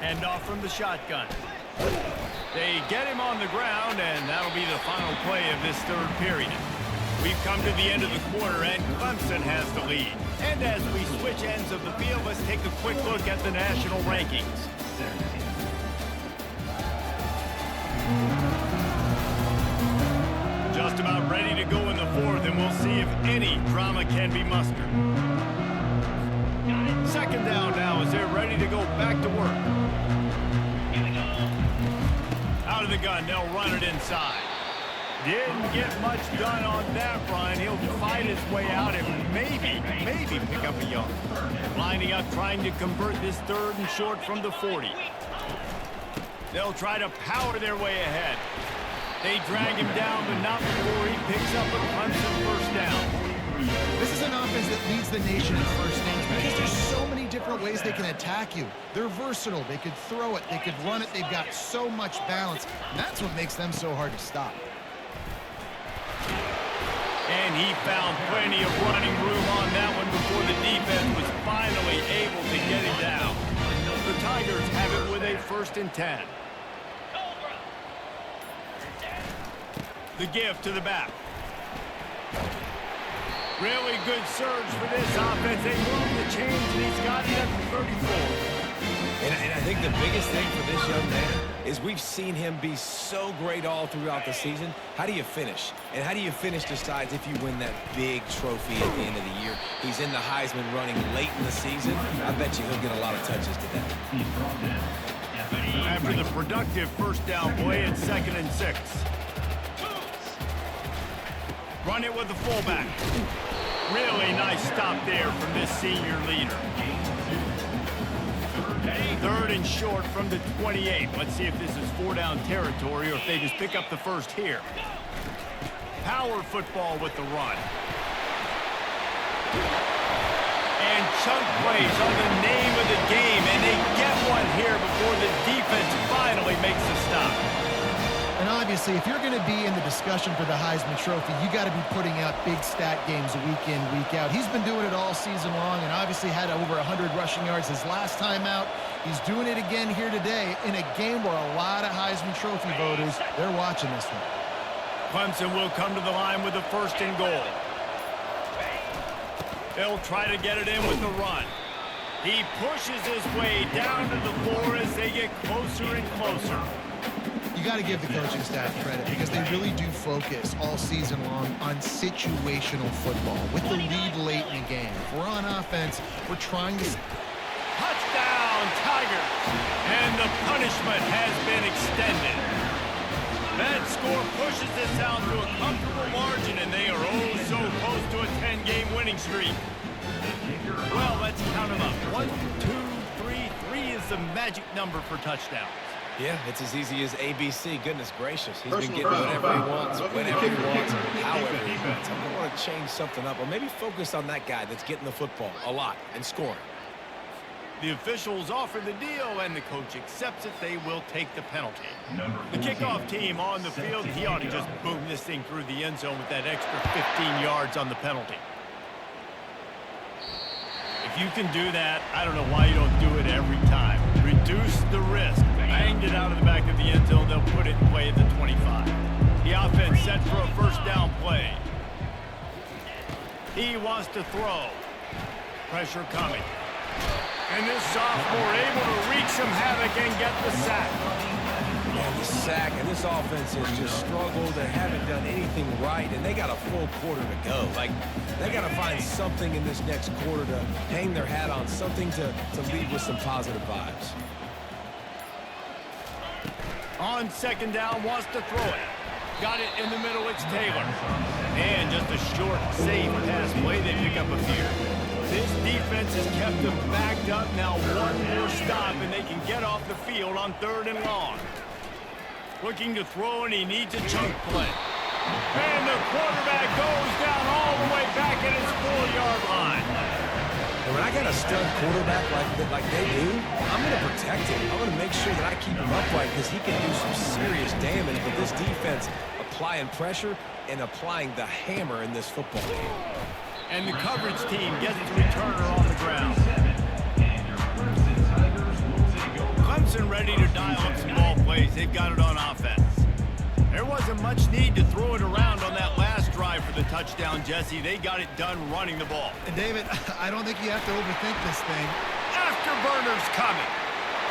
And off from the shotgun. They get him on the ground, and that'll be the final play of this 3rd period. We've come to the end of the quarter, and Clemson has the lead. And as we switch ends of the field, let's take a quick look at the national rankings. Just about ready to go in the fourth, and we'll see if any drama can be mustered. Second down now as they're ready to go back to work. Out of the gun, they'll run it inside. Didn't get much done on that run. He'll fight his way out and maybe pick up a yard. Lining up, trying to convert this third and short from the 40. They'll try to power their way ahead. They drag him down, but not before he picks up a Clemson first down. This is an offense that leads the nation in first downs because there's so many different ways they can attack you. They're versatile. They could throw it. They could run it. They've got so much balance. And that's what makes them so hard to stop. And he found plenty of running room on that one before the defense was finally able to get him down. The Tigers have it with a 1st and 10. The give to the back. Really good surge for this offense. They move the chains, and he's got it at the 34. And I think the biggest thing for this young man is we've seen him be so great all throughout the season. How do you finish? And how do you finish decides if you win that big trophy at the end of the year. He's in the Heisman running late in the season. I bet you he'll get a lot of touches today. After the productive first down play, it's 2nd and 6. Run it with the fullback. Really nice stop there from this senior leader. 3rd and short from the 28. Let's see if this is 4-down territory or if they just pick up the first here. Power football with the run. And chunk plays on the name of the game, and they get one here before the defense finally makes a stop. And obviously, if you're going to be in the discussion for the Heisman Trophy, you got to be putting out big stat games week in, week out. He's been doing it all season long and obviously had over 100 rushing yards his last time out. He's doing it again here today in a game where a lot of Heisman Trophy voters, they're watching this one. Clemson will come to the line with a 1st and goal. They'll try to get it in with the run. He pushes his way down to the floor as they get closer and closer. You got to give the coaching staff credit because they really do focus all season long on situational football with the lead late in the game. If we're on offense, we're trying to... Touchdown, Tigers! And the punishment has been extended. That score pushes this out to a comfortable margin, and they are oh so close to a 10-game winning streak. Well, let's count them up. 1, 2, 3. 3 is the magic number for touchdowns. Yeah, it's as easy as ABC. Goodness gracious. He's been getting whatever he wants, whenever he wants, however he wants. I'm going to want to change something up, or maybe focus on that guy that's getting the football a lot and scoring. The officials offer the deal, and the coach accepts it. They will take the penalty. The kickoff team on the field, he ought to just boom this thing through the end zone with that extra 15 yards on the penalty. If you can do that, I don't know why you don't do it every time. Reduce the risk. Banged it out of the back of the end zone. They'll put it in play at the 25. The offense set for a 1st down play. He wants to throw. Pressure coming. And this sophomore able to wreak some havoc and get the sack. And the sack, and this offense has just struggled. They haven't done anything right, and they got a full quarter to go. Like, they got to find something in this next quarter to hang their hat on, something to lead with some positive vibes. On 2nd down, wants to throw it. Got it in the middle, it's Taylor. And just a short, safe pass play, they pick up a few. This defense has kept them backed up. Now one more stop, and they can get off the field on 3rd and long. Looking to throw, and he needs a chunk play. And the quarterback goes down all the way back at his 4-yard line. And when I got a stud quarterback like they do, I'm going to protect him. I'm going to make sure that I keep him upright because he can do some serious damage. But this defense applying pressure and applying the hammer in this football game. And the coverage team gets the returner on the ground. Clemson ready to dial up some ball plays. They've got it on offense. There wasn't much need to throw it around on that last drive for the touchdown, Jesse. They got it done running the ball. And David, I don't think you have to overthink this thing. Afterburners coming.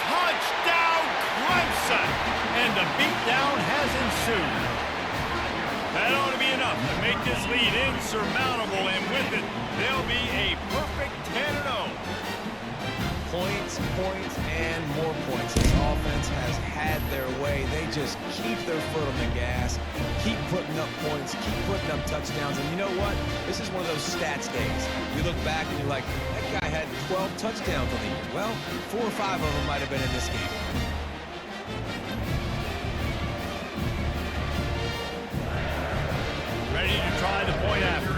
Touchdown, Clemson! And the beatdown has ensued. That ought to be enough to make this lead insurmountable, and with it, they'll be a perfect 10-0. Points, points, and more points. This offense has had their way. They just keep their foot on the gas, keep putting up points, keep putting up touchdowns. And you know what? This is one of those stats days. You look back and you're like, that guy had 12 touchdowns on the year. Well, 4 or 5 of them might have been in this game. Ready to try the point after.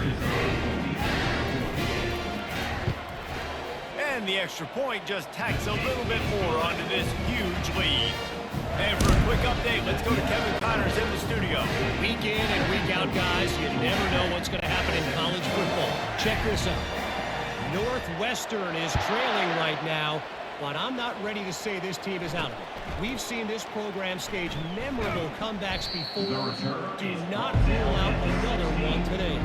And the extra point just tacks a little bit more onto this huge lead. And for a quick update, let's go to Kevin Connors in the studio. Week in and week out, guys, you never know what's going to happen in college football. Check this out. Northwestern is trailing right now, but I'm not ready to say this team is out of it. We've seen this program stage memorable comebacks before. Do not rule out another one today.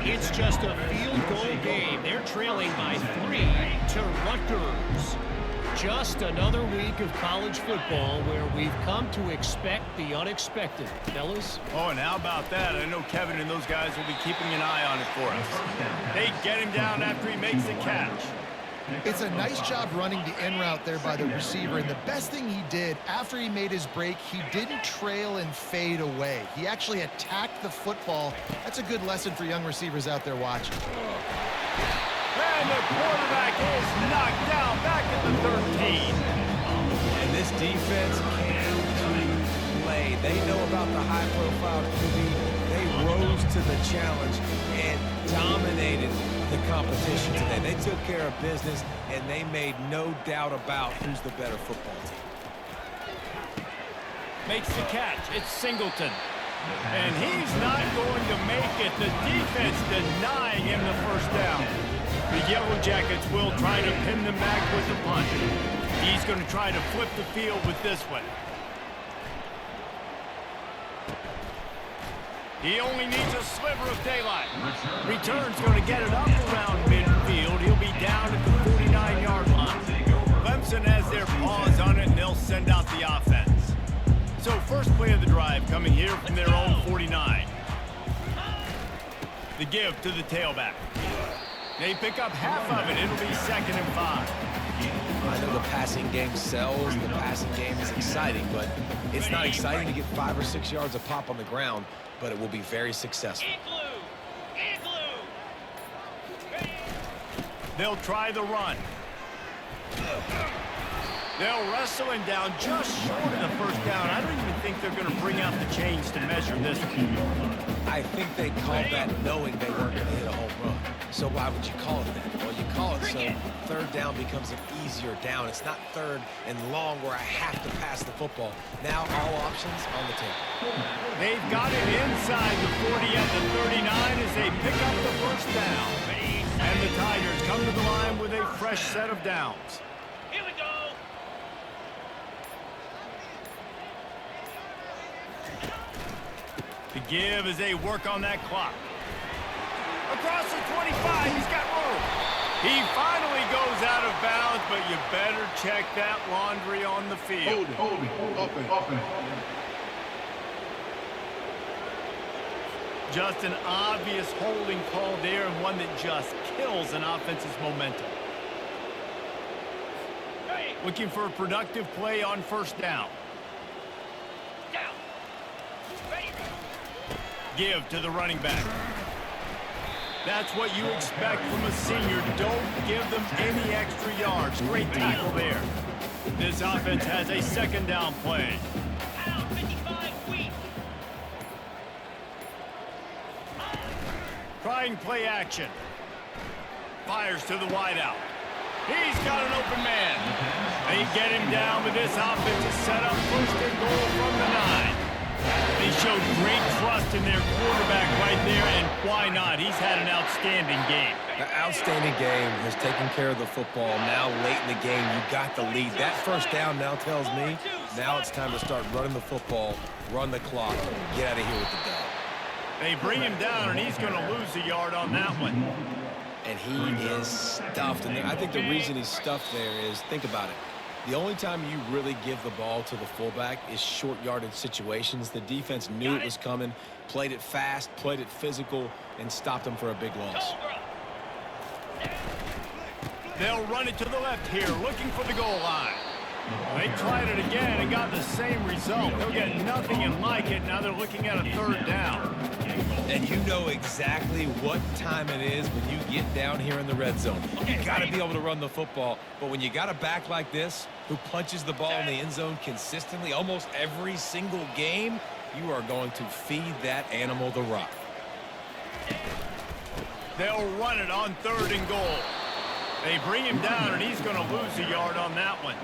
It's just a field goal game. They're trailing by 3 to Rutgers. Just another week of college football where we've come to expect the unexpected. Fellas? Oh, and how about that? I know Kevin and those guys will be keeping an eye on it for us. They get him down after he makes the catch. It's a nice job running the in route there by the receiver, and the best thing he did after he made his break, he didn't trail and fade away. He actually attacked the football. That's a good lesson for young receivers out there watching. And the quarterback is knocked down back at the 13. And this defense can play. They know about the high-profile QB. They rose to the challenge and dominated the competition today. They took care of business, and they made no doubt about who's the better football team. Makes the catch. It's Singleton. And he's not going to make it. The defense denying him the first down. The Yellow Jackets will try to pin them back with the punt. He's going to try to flip the field with this one. He only needs a sliver of daylight. Return's going to get it up around midfield. He'll be down at the 49-yard line. Clemson has their paws on it, and they'll send out the offense. So first play of the drive coming here from their own 49. The give to the tailback. They pick up half of it. It'll be 2nd and 5. I know the passing game sells. The passing game is exciting, but it's not exciting to get 5 or 6 yards of pop on the ground, but it will be very successful. They'll try the run. They'll wrestle him down just short of the first down. I don't even think they're going to bring out the chains to measure this one. I think they called that knowing they weren't going to hit a home run. So why would you call it that? Well, you call it so 3rd down becomes an easier down. It's not 3rd and long where I have to pass the football. Now all options on the table. They've got it inside the 40 at the 39 as they pick up the first down. And the Tigers come to the line with a fresh set of downs. Here we go. The give as they work on that clock. Across the 25, he's got room. He finally goes out of bounds, but you better check that laundry on the field. Holding, offense. Just an obvious holding call there, and one that just kills an offense's momentum. Looking for a productive play on first down. Down. Ready. Give to the running back. That's what you expect from a senior. Don't give them any extra yards. Great tackle there. This offense has a 2nd down play. Out 55 weak. Trying play action. Fires to the wideout. He's got an open man. They get him down, but this offense is set up 1st and goal from the 9. They showed great trust in their quarterback right there, and why not? He's had an outstanding game. An outstanding game, has taken care of the football. Now late in the game, you got the lead. That first down now tells me now it's time to start running the football, run the clock, get out of here with the dub. They bring him down, and he's going to lose a yard on that one. And he is stuffed. And I think the reason he's stuffed there is, think about it. The only time you really give the ball to the fullback is short yardage situations. The defense knew it was coming, played it fast, played it physical, and stopped them for a big loss. They'll run it to the left here, looking for the goal line. They tried it again and got the same result. They'll get nothing and like it. Now they're looking at a third down. And you know exactly what time it is when you get down here in the red zone. You got to be able to run the football. But when you got a back like this who punches the ball in the end zone consistently almost every single game, you are going to feed that animal the rock. They'll run it on 3rd and goal. They bring him down, and he's going to lose a yard on that one.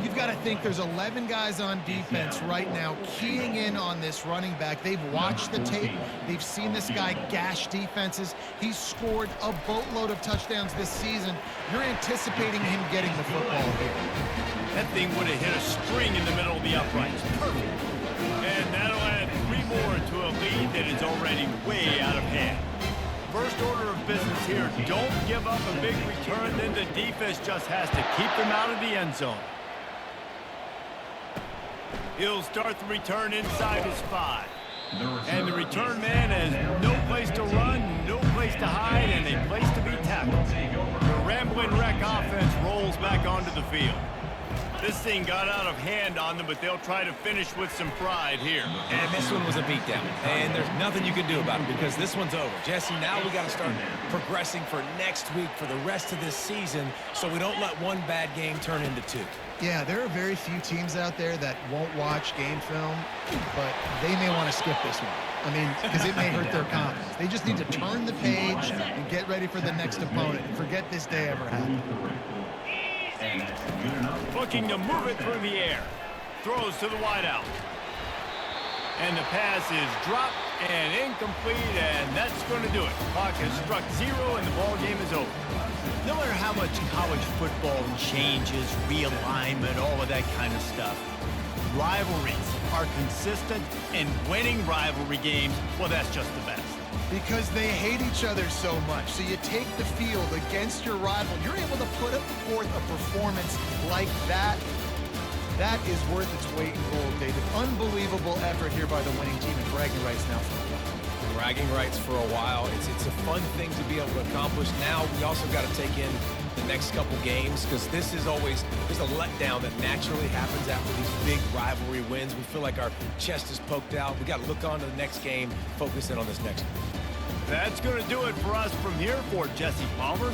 You've got to think there's 11 guys on defense right now keying in on this running back. They've watched the tape. They've seen this guy gash defenses. He's scored a boatload of touchdowns this season. You're anticipating him getting the football here. That thing would have hit a string in the middle of the uprights. Perfect. And that'll add 3 more to a lead that is already way out of hand. First order of business here, don't give up a big return, then the defense just has to keep them out of the end zone. He'll start the return inside his 5. And the return man has no place to run, no place to hide, and a place to be tackled. The rambling wreck offense rolls back onto the field. This thing got out of hand on them, but they'll try to finish with some pride here. And this one was a beatdown. And there's nothing you can do about it because this one's over. Jesse, now we got to start progressing for next week for the rest of this season so we don't let one bad game turn into 2. Yeah, there are very few teams out there that won't watch game film, but they may want to skip this one. I mean, because it may hurt their confidence. They just need to turn the page and get ready for the next opponent and forget this day ever happened. Looking to move it through the air. Throws to the wideout. And the pass is dropped and incomplete, and that's going to do it. Clock has struck 0, and the ball game is over. No matter how much college football changes, realignment, all of that kind of stuff, rivalries are consistent, and winning rivalry games, well, that's just the best. Because they hate each other so much. So you take the field against your rival. You're able to put forth a performance like that. That is worth its weight in gold, David. Unbelievable effort here by the winning team, and bragging rights now for a while. Bragging rights for a while. It's a fun thing to be able to accomplish. Now we also got to take in the next couple games because this is always, there's a letdown that naturally happens after these big rivalry wins. We feel like our chest is poked out. We got to look on to the next game, focus in on this next one. That's going to do it for us from here for Jesse Palmer.